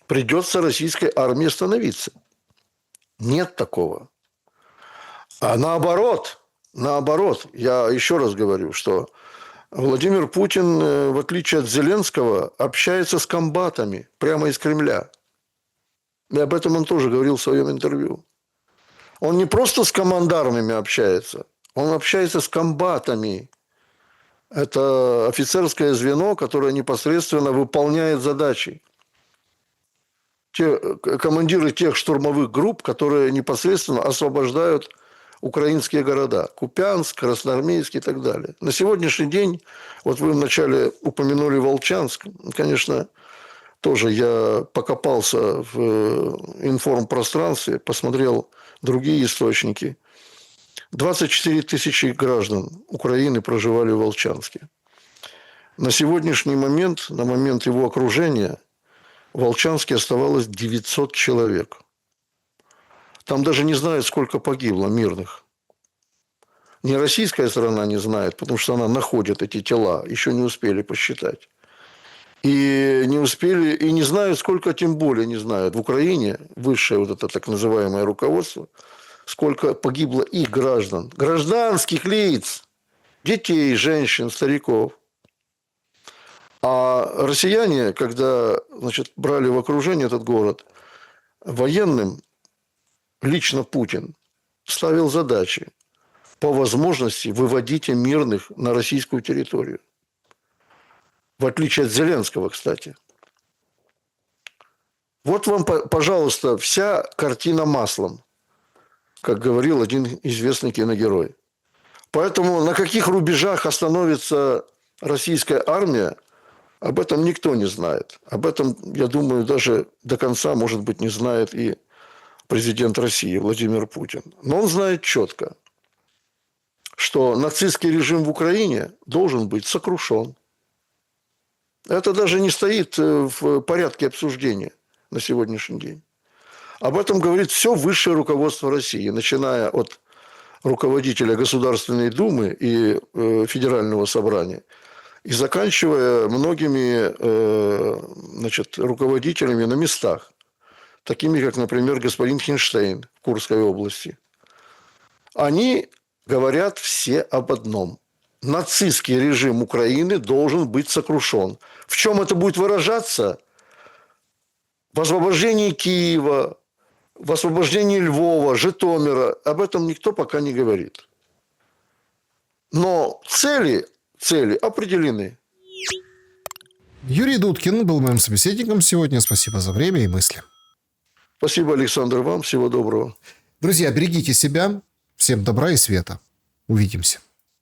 придется российской армии остановиться. Нет такого. А наоборот, я еще раз говорю, что Владимир Путин, в отличие от Зеленского, общается с комбатами прямо из Кремля. И об этом он тоже говорил в своем интервью. Он не просто с командармами общается, он общается с комбатами. Это офицерское звено, которое непосредственно выполняет задачи. Командиры тех штурмовых групп, которые непосредственно освобождают украинские города. Купянск, Красноармейск и так далее. На сегодняшний день, вот вы вначале упомянули Волчанск. Конечно, тоже я покопался в информпространстве, посмотрел другие источники. 24 тысячи граждан Украины проживали в Волчанске. На сегодняшний момент, на момент его окружения, в Волчанске оставалось 900 человек. Там даже не знают, сколько погибло мирных. Ни российская сторона не знает, потому что она находит эти тела, еще не успели посчитать. И не успели, и не знают, сколько, тем более не знают. В Украине высшее вот это так называемое руководство, сколько погибло их граждан, гражданских лиц, детей, женщин, стариков. А россияне, когда, значит, брали в окружение этот город, военным лично Путин ставил задачи по возможности выводить мирных на российскую территорию. В отличие от Зеленского, кстати. Вот вам, пожалуйста, вся картина маслом, как говорил один известный киногерой. Поэтому на каких рубежах остановится российская армия, об этом никто не знает. Об этом, я думаю, даже до конца, может быть, не знает и президент России Владимир Путин. Но он знает четко, что нацистский режим в Украине должен быть сокрушен. Это даже не стоит в порядке обсуждения на сегодняшний день. Об этом говорит все высшее руководство России, начиная от руководителя Государственной Думы и Федерального собрания, и заканчивая многими значит, руководителями на местах, такими как, например, господин Хинштейн в Курской области. Они говорят все об одном. Нацистский режим Украины должен быть сокрушен. В чем это будет выражаться? В освобождении Киева, в освобождении Львова, Житомира. Об этом никто пока не говорит. Но цели определены. Юрий Дудкин был моим собеседником сегодня. Спасибо за время и мысли. Спасибо, Александр, вам. Всего доброго. Друзья, берегите себя. Всем добра и света. Увидимся.